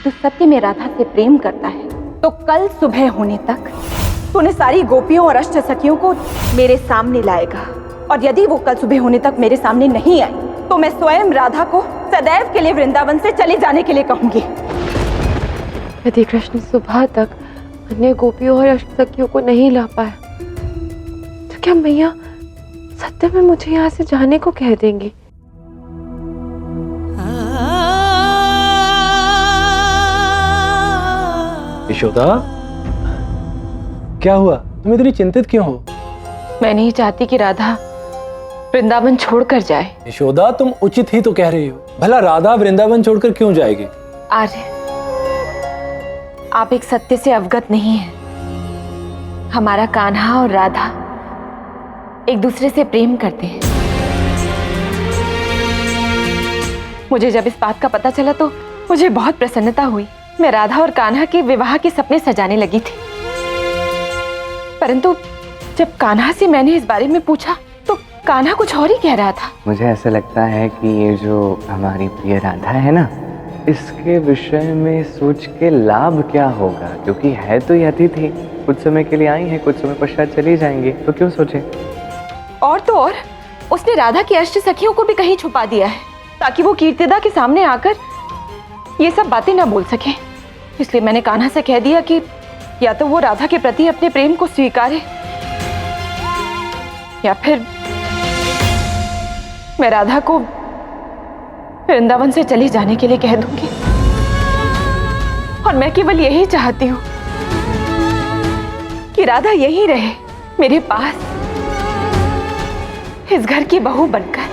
तू सत्य में राधा से प्रेम करता है तो कल सुबह होने तक तूने सारी गोपियों और अष्ट सखियों को मेरे सामने लाएगा, और यदि वो कल सुबह होने तक मेरे सामने नहीं आई तो मैं स्वयं राधा को सदैव के लिए वृंदावन से चले जाने के लिए कहूंगी। यदि कृष्ण सुबह तक अन्य गोपियों और अष्ट सखियों को नहीं ला पाया तो क्या मैया सत्य में मुझे यहाँ से जाने को कह देंगी? यशोदा, क्या हुआ? तुम इतनी चिंतित क्यों हो? मैं नहीं चाहती कि राधा वृंदावन छोड़कर जाए। यशोदा, तुम उचित ही तो कह रही हो। भला राधा वृंदावन छोड़कर क्यों जाएगी? आर्य, आप एक सत्य से अवगत नहीं हैं। हमारा कान्हा और राधा एक दूसरे से प्रेम करते हैं। मुझे जब इस बात का पता चला तो मुझे बहुत प्रसन्नता हुई। मैं राधा और कान्हा के विवाह के सपने सजाने लगी थी, परंतु जब कान्हा से मैंने इस बारे में पूछा तो कान्हा कुछ और ही कह रहा था। मुझे ऐसा लगता है कि ये जो हमारी प्रिय राधा है ना, इसके विषय में सोच के लाभ क्या होगा, क्योंकि है तो ये अतिथि, कुछ समय के लिए आई है, कुछ समय पश्चात चली जाएंगे, तो क्यों सोचे। और तो और उसने राधा की अष्ट सखियों को भी कहीं छुपा दिया है ताकि वो कीर्तिदा के सामने आकर ये सब बातें ना बोल सके। इसलिए मैंने कान्हा से कह दिया कि या तो वो राधा के प्रति अपने प्रेम को स्वीकारे या फिर मैं राधा को वृंदावन से चली जाने के लिए कह दूंगी। और मैं केवल यही चाहती हूँ कि राधा यहीं रहे मेरे पास, इस घर की बहू बनकर।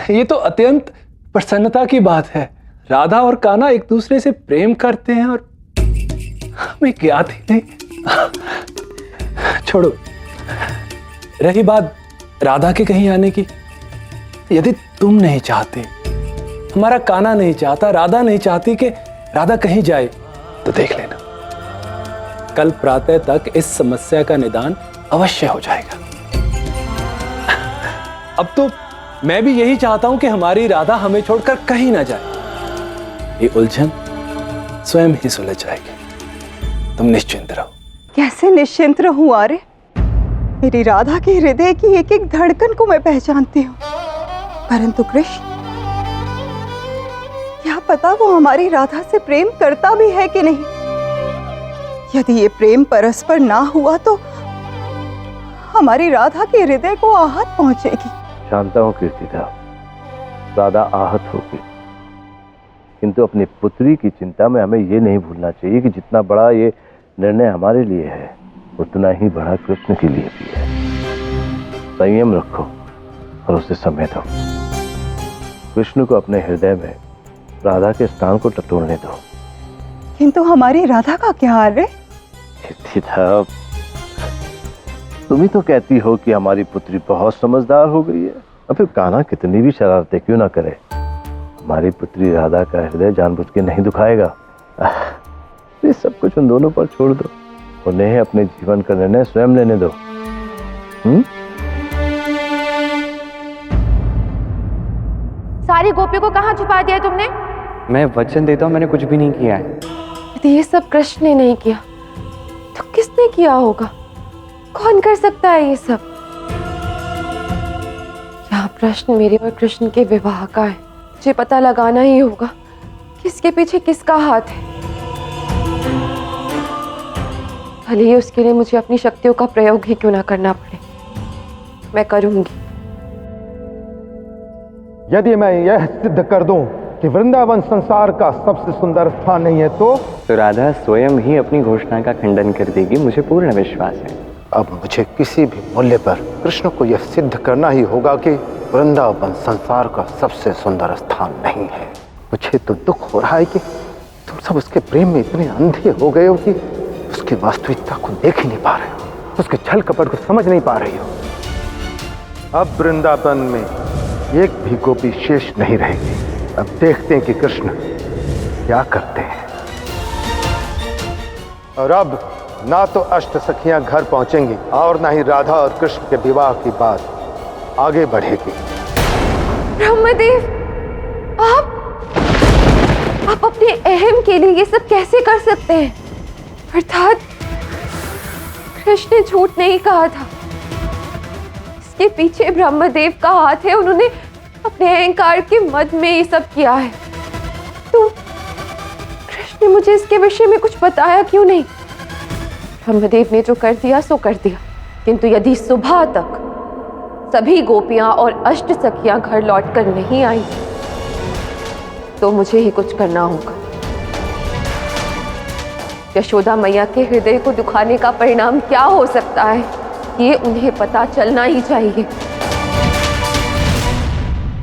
ये तो अत्यंत प्रसन्नता की बात है। राधा और कान्हा एक दूसरे से प्रेम करते हैं और हमें ज्ञात ही नहीं। छोड़ो, रही बात राधा के कहीं आने की, यदि तुम नहीं चाहते, हमारा कान्हा नहीं चाहता, राधा नहीं चाहती कि राधा कहीं जाए, तो देख लेना कल प्रातः तक इस समस्या का निदान अवश्य हो जाएगा। अब तो मैं भी यही चाहता हूं कि हमारी राधा हमें छोड़कर कहीं ना जाए। ये उलझन स्वयं ही सुलझ जाएगी, तुम निश्चिंत रहो। कैसे निश्चिंत रहूं आर्य? मेरी राधा के हृदय की एक एक धड़कन को मैं पहचानती हूँ, परंतु कृष्ण, क्या पता वो हमारी राधा से प्रेम करता भी है कि नहीं। यदि ये प्रेम परस्पर ना हुआ तो हमारी राधा के हृदय को आहत पहुंचेगी। जानता हूँ कीर्तिदा, राधा आहत होगी, किंतु अपनी पुत्री की चिंता में हमें ये नहीं भूलना चाहिए कि जितना बड़ा ये निर्णय हमारे लिए है उतना ही बड़ा कृष्ण के लिए भी है। संयम रखो और उसे समय दो। कृष्ण को अपने हृदय में राधा के स्थान को टटोलने दो। किंतु हमारी राधा का क्या हाल है? कीर्तिदा, तुम ही तो कहती हो कि हमारी पुत्री बहुत समझदार हो गई है, और फिर कान्हा कितनी भी शरारतें क्यों ना करे, हमारी पुत्री राधा का हृदय जानबूझ के नहीं दुखाएगा। ये सब कुछ उन दोनों पर छोड़ दो, उन्हें अपने जीवन का निर्णय स्वयं लेने दो। सारी गोपियों को कहाँ छुपा दिया तुमने? मैं वचन देता हूँ, मैंने कुछ भी नहीं किया है। यदि ये सब कृष्ण ने नहीं किया तो किसने किया होगा? कौन कर सकता है ये सब? यहाँ प्रश्न मेरे और कृष्ण के विवाह का है। मुझे पता लगाना ही होगा किसके पीछे किसका हाथ है। भले ही उसके लिए मुझे अपनी शक्तियों का प्रयोग ही क्यों ना करना पड़े, मैं करूंगी। यदि मैं यह सिद्ध कर दूं कि वृंदावन संसार का सबसे सुंदर स्थान नहीं है तो राधा स्वयं ही अपनी घोषणा का खंडन कर देगी, मुझे पूर्ण विश्वास है। अब मुझे किसी भी मूल्य पर कृष्ण को यह सिद्ध करना ही होगा कि वृंदावन संसार का सबसे सुंदर स्थान नहीं है। मुझे तो दुख हो रहा है कि तुम सब उसके प्रेम में इतने अंधे हो गए हो कि उसकी वास्तविकता को देख ही नहीं पा रहे हो, उसके छल कपट को समझ नहीं पा रही हो। अब वृंदावन में एक भी गोपी शेष नहीं रहेगी। अब देखते हैं कि कृष्ण क्या करते हैं। और अब ना तो अष्ट सखियां घर पहुंचेंगी और ना ही राधा और कृष्ण के विवाह की बात आगे बढ़ेगी। ब्रह्मदेव, आप आप अपने अहम के लिए ये सब कैसे कर सकते हैं? अर्थात कृष्ण ने झूठ नहीं कहा था, इसके पीछे ब्रह्मदेव का हाथ है। उन्होंने अपने अहंकार के मद में ये सब किया है। तो कृष्ण ने मुझे इसके विषय में कुछ बताया क्यों नहीं? ब्रह्मदेव ने जो कर दिया सो कर दिया, किंतु यदि सुबह तक सभी गोपियां और अष्ट सखियां घर लौटकर नहीं आई तो मुझे ही कुछ करना होगा। यशोदा मैया के हृदय को दुखाने का परिणाम क्या हो सकता है, ये उन्हें पता चलना ही चाहिए।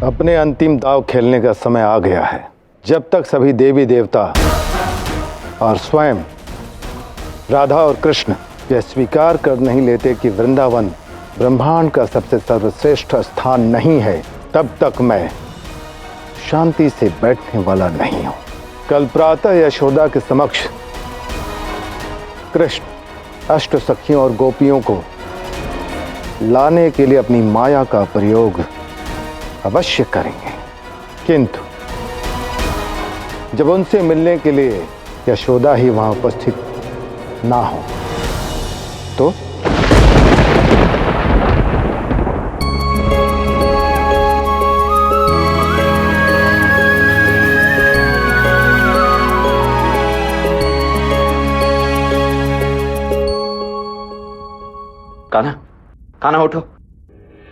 अपने अंतिम दांव खेलने का समय आ गया है। जब तक सभी देवी देवता और स्वयं राधा और कृष्ण यह स्वीकार कर नहीं लेते कि वृंदावन ब्रह्मांड का सबसे सर्वश्रेष्ठ स्थान नहीं है, तब तक मैं शांति से बैठने वाला नहीं हूं। कल प्रातः यशोदा के समक्ष कृष्ण अष्ट सखियों और गोपियों को लाने के लिए अपनी माया का प्रयोग अवश्य करेंगे, किंतु जब उनसे मिलने के लिए यशोदा ही वहां उपस्थित ना हो तो कान्हा, कान्हा उठो,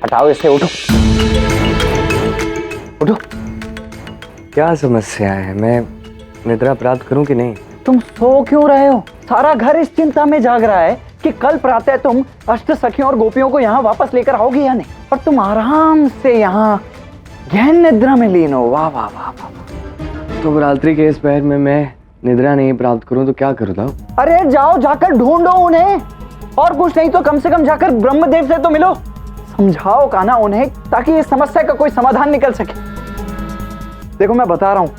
हटाओ इसे, उठो उठो। क्या समस्या है? मैं निद्रा प्राप्त करूं कि नहीं? तुम सो क्यों रहे हो? सारा घर इस चिंता में जाग रहा है कि कल प्रातः तुम अष्ट सखियों और गोपियों को यहाँ वापस लेकर आओगे या नहीं, और तुम आराम से यहाँ गहन निद्रा में लीन हो। वाह वाह वाह वाह। तो रात्रि के इस पहर में मैं निद्रा नहीं प्राप्त करूं तो क्या करूं? था अरे जाओ, जाकर ढूंढो उन्हें, और कुछ नहीं तो कम से कम जाकर ब्रह्मदेव से तो मिलो। समझाओ कान्हा उन्हें, ताकि इस समस्या का कोई समाधान निकल सके। देखो मैं बता रहा हूँ,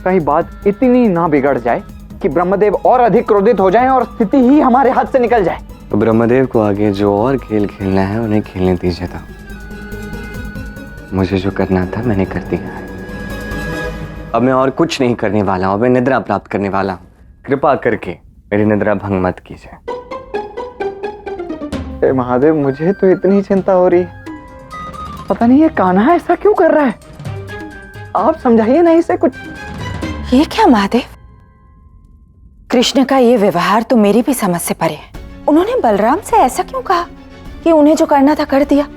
कहीं बात इतनी ना बिगड़ जाए कि ब्रह्मदेव और अधिक क्रोधित हो जाएं और स्थिति ही हमारे हाथ से निकल जाए। तो ब्रह्मदेव को आगे जो और खेल खेलना है उन्हें खेलने दीजिए। था मुझे जो करना था मैंने कर दिया है। अब मैं और कुछ नहीं करने वाला हूं, मैं निद्रा प्राप्त करने वाला हूं। कृपा करके मेरी निद्रा भंग मत कीजिए। महादेव, मुझे तो इतनी चिंता हो रही है, पता नहीं ये कान्हा ऐसा क्यों कर रहा है। आप समझाइए ना इसे कुछ। ये क्या महादेव, कृष्ण का ये व्यवहार तो मेरी भी समझ से परे है। उन्होंने बलराम से ऐसा क्यों कहा कि उन्हें जो करना था कर दिया?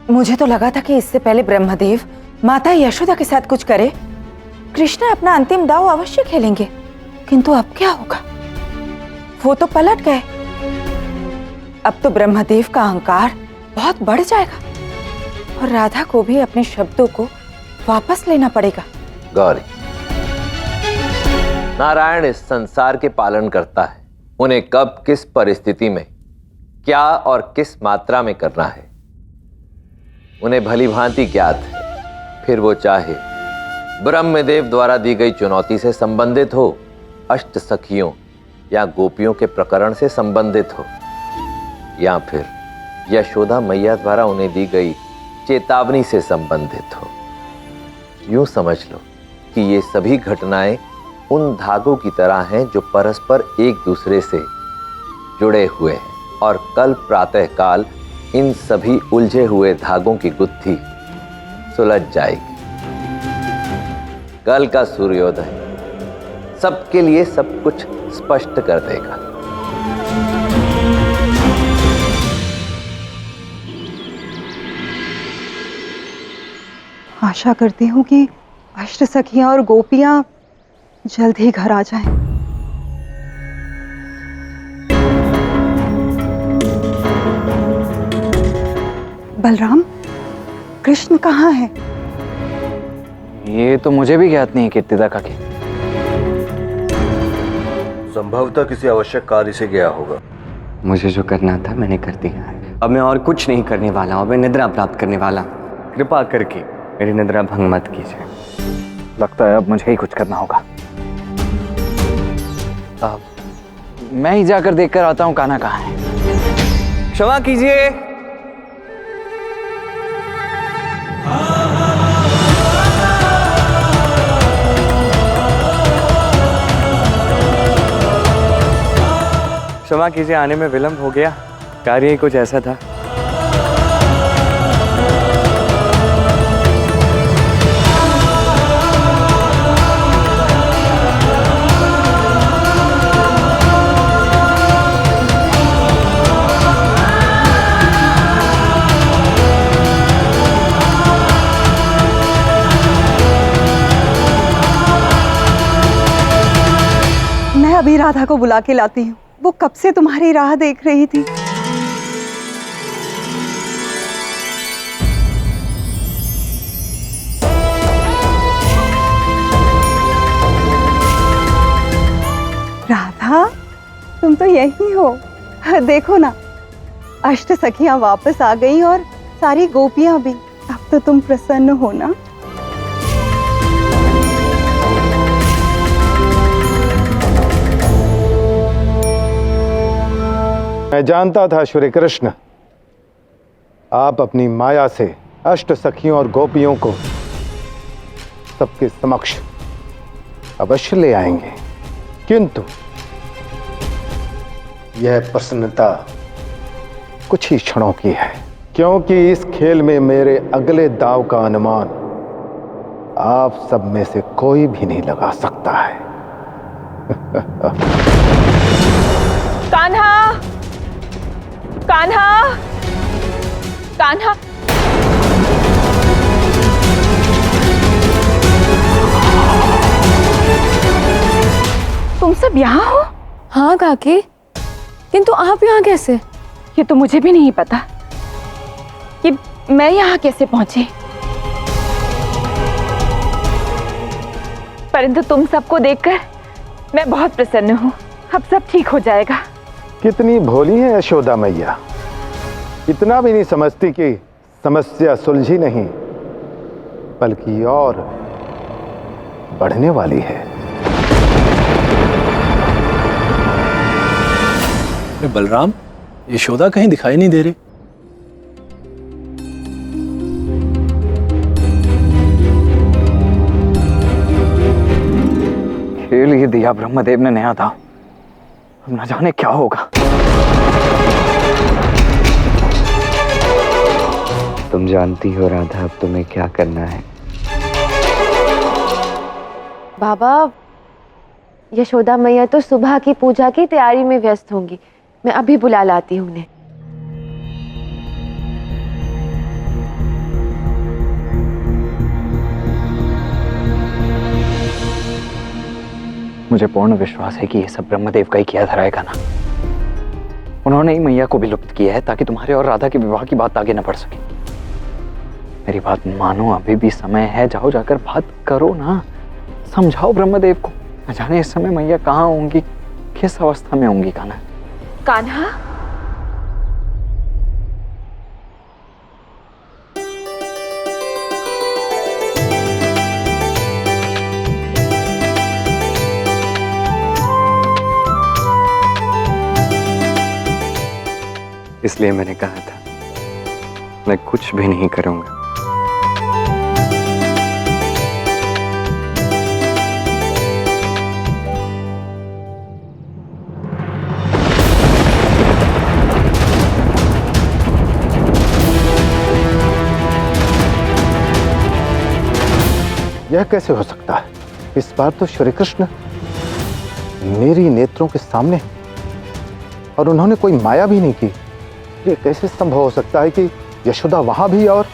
मुझे तो लगा था कि इससे पहले ब्रह्मदेव माता यशोदा के साथ कुछ करे, कृष्ण अपना अंतिम दांव अवश्य खेलेंगे, किंतु अब क्या होगा? वो तो पलट गए। अब तो ब्रह्मदेव का अहंकार बहुत बढ़ जाएगा और राधा को भी अपने शब्दों को वापस लेना पड़ेगा। गौरी, नारायण इस संसार के पालन करता है। उन्हें कब किस परिस्थिति में क्या और किस मात्रा में करना है उन्हें भली भांति ज्ञात है। फिर वो चाहे ब्रह्मदेव द्वारा दी गई चुनौती से संबंधित हो, अष्ट सखियों या गोपियों के प्रकरण से संबंधित हो, या फिर यशोदा मैया द्वारा उन्हें दी गई चेतावनी से संबंधित हो। यूं समझ लो कि ये सभी घटनाएं उन धागों की तरह हैं जो परस्पर एक दूसरे से जुड़े हुए हैं, और कल प्रातःकाल इन सभी उलझे हुए धागों की गुत्थी सुलझ जाएगी। कल का सूर्योदय सबके लिए सब कुछ स्पष्ट कर देगा। आशा करती हूँ कि अष्ट सखियां और गोपियां जल्द ही घर आ जाएं। बलराम, कृष्ण कहाँ है? ये तो मुझे भी ज्ञात नहीं कीर्तिदा काकी। संभवतः किसी आवश्यक कार्य से गया होगा। मुझे जो करना था मैंने कर दिया है। अब मैं और कुछ नहीं करने वाला हूं, मैं निद्रा प्राप्त करने वाला हूं। कृपा करके मेरी निद्रा भंग मत कीजिए। लगता है अब मुझे ही कुछ करना होगा। मैं ही जाकर देखकर आता हूँ कान्हा कहाँ है। क्षमा कीजिए। क्षमा कीजिए, आने में विलंब हो गया। कार्य ही कुछ ऐसा था। मैं अभी राधा को बुला के लाती हूँ। वो कब से तुम्हारी राह देख रही थी। राधा, तुम तो यही हो। देखो ना, अष्ट सखियां वापस आ गई और सारी गोपियां भी। अब तो तुम प्रसन्न हो ना। मैं जानता था श्री कृष्ण, आप अपनी माया से अष्ट सखियों और गोपियों को सबके समक्ष अवश्य ले आएंगे, किंतु यह प्रसन्नता कुछ ही क्षणों की है, क्योंकि इस खेल में मेरे अगले दांव का अनुमान आप सब में से कोई भी नहीं लगा सकता है। कान्हा, कान्हा, कान्हा। तुम सब यहाँ हो? हाँ काकी, किंतु आप यहाँ कैसे? ये तो मुझे भी नहीं पता कि मैं यहाँ कैसे पहुंची, परंतु तुम सबको देखकर मैं बहुत प्रसन्न हूँ। अब सब ठीक हो जाएगा। कितनी भोली है यशोदा मैया, इतना भी नहीं समझती कि समस्या सुलझी नहीं बल्कि और बढ़ने वाली है। अरे बलराम, यशोदा कहीं दिखाई नहीं दे रही। खेल ही दिया ब्रह्मदेव ने नया था, अब न जाने क्या होगा। तुम जानती हो राधा, अब तुम्हें क्या करना है। बाबा, यशोदा मैया तो सुबह की पूजा की तैयारी में व्यस्त होंगी। मैं अभी बुला लाती हूँ उन्हें। मुझे पूर्ण विश्वास है कि ये सब ब्रह्मदेव का ही किया धरा है गाना। उन्होंने ही मैया को भी लुप्त किया है ताकि तुम्हारे और राधा के विवाह की बात आगे न बढ़ सके। मेरी बात मानो, अभी भी समय है, जाओ जाकर बात करो ना, समझाओ ब्रह्मदेव को। न जाने इस समय मैया कहाँ होंगी, किस अवस्था में होंगी कान्हा। कान्हा, इसलिए मैंने कहा था मैं कुछ भी नहीं करूंगा। यह कैसे हो सकता है? इस बार तो श्री कृष्ण मेरी नेत्रों के सामने और उन्होंने कोई माया भी नहीं की। ये कैसे संभव हो सकता है कि यशोदा वहां भी और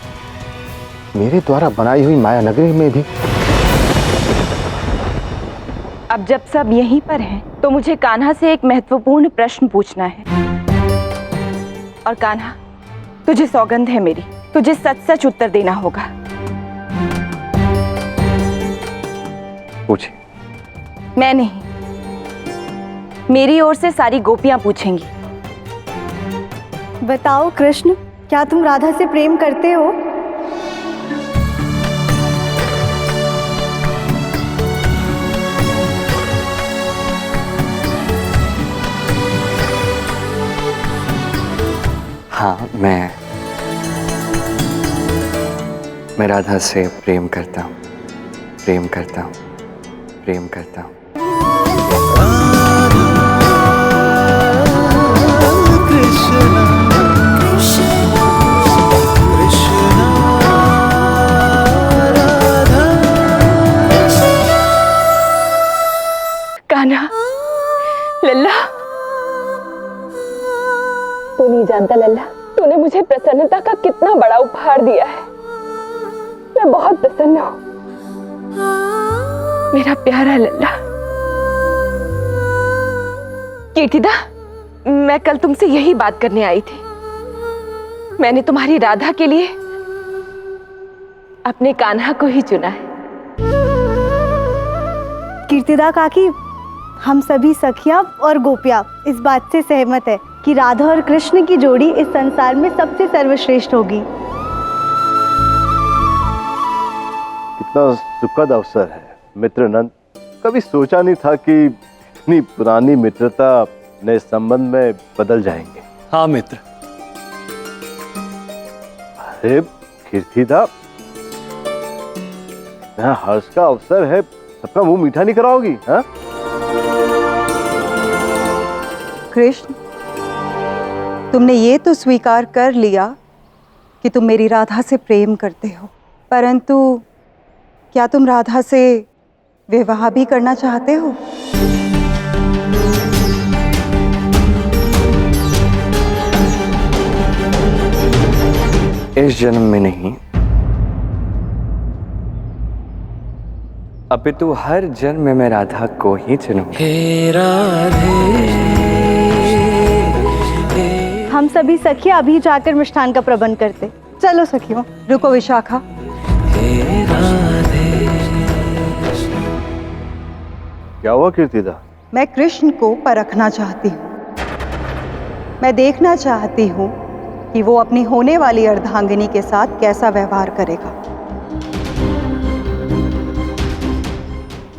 मेरे द्वारा बनाई हुई माया नगरी में भी? अब जब सब यहीं पर हैं, तो मुझे कान्हा से एक महत्वपूर्ण प्रश्न पूछना है। और कान्हा, तुझे सौगंध है मेरी, तुझे सच सच उत्तर देना होगा। पूछे। मैं नहीं, मेरी ओर से सारी गोपियां पूछेंगी। बताओ कृष्ण, क्या तुम राधा से प्रेम करते हो? हाँ, मैं राधा से प्रेम करता हूँ, प्रेम करता हूँ, प्रेम करता हूँ। कान्हा, लल्ला, तू नहीं जानता लल्ला, तूने मुझे प्रसन्नता का कितना बड़ा उपहार दिया है। मैं बहुत प्रसन्न हूँ मेरा प्यारा लल्ला। कीर्तिदा, मैं कल तुमसे यही बात करने आई थी। मैंने तुम्हारी राधा के लिए अपने कान्हा को ही चुना है। कीर्तिदा काकी, हम सभी सखियां और गोपियां इस बात से सहमत है कि राधा और कृष्ण की जोड़ी इस संसार में सबसे सर्वश्रेष्ठ होगी। कितना सुखद अवसर है मित्र नंद। कभी सोचा नहीं था कि इतनी पुरानी मित्रता नए संबंध में बदल जाएंगे। हाँ मित्र। अरे कीर्तिदा, यहाँ हर्ष का अवसर है, सबका मुंह मीठा नहीं कराओगी? हाँ कृष्ण, तुमने ये तो स्वीकार कर लिया कि तुम मेरी राधा से प्रेम करते हो, परंतु क्या तुम राधा से विवाह भी करना चाहते हो? इस जन्म में नहीं, अपितु हर जन्म में मैं राधा को ही चुनूंगा। हम सभी सखियां अभी जाकर मिष्ठान का प्रबंध करते। चलो सखियों, रुको विशाखा। क्या हुआ कीर्तिदा? मैं कृष्ण को परखना चाहती हूँ। मैं देखना चाहती हूँ कि वो अपनी होने वाली अर्धांगिनी के साथ कैसा व्यवहार करेगा।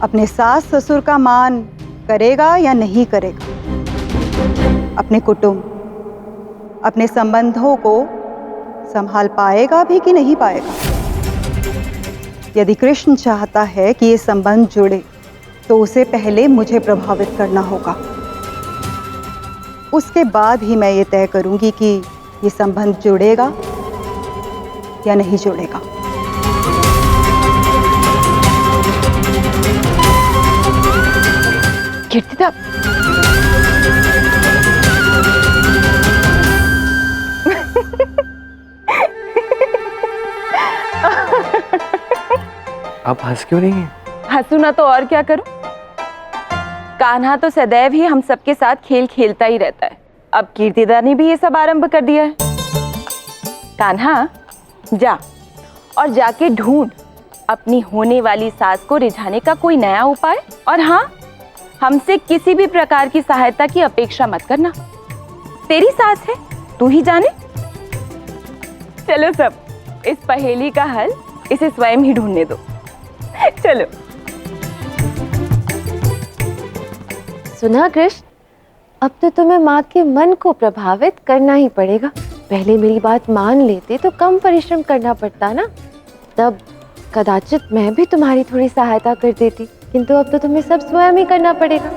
अपने सास ससुर का मान करेगा या नहीं करेगा, अपने कुटुंब, अपने संबंधों को संभाल पाएगा भी कि नहीं पाएगा। यदि कृष्ण चाहता है कि ये संबंध जुड़े तो उसे पहले मुझे प्रभावित करना होगा। उसके बाद ही मैं ये तय करूंगी कि ये संबंध जुड़ेगा या नहीं जुड़ेगा। कीर्तिदा, आप हंस क्यों रही हैं? हंसू ना तो और क्या करूं? कान्हा तो सदैव ही हम सबके साथ खेल खेलता ही रहता है। अब कीर्तिदा ने भी ये सब आरंभ कर दिया है। कान्हा, जा और जाके ढूंढ अपनी होने वाली सास को रिझाने का कोई नया उपाय। और हाँ, हमसे किसी भी प्रकार की सहायता की अपेक्षा मत करना। तेरी सास है, तू ही जाने। चलो सब, इस पहेली का हल इसे स्वयं ही ढूंढने दो। चलो। सुना कृष्ण, अब तो तुम्हें माँ के मन को प्रभावित करना ही पड़ेगा। पहले मेरी बात मान लेते तो कम परिश्रम करना पड़ता ना, तब कदाचित मैं भी तुम्हारी थोड़ी सहायता कर देती, किंतु अब तो तुम्हें सब स्वयं ही करना पड़ेगा।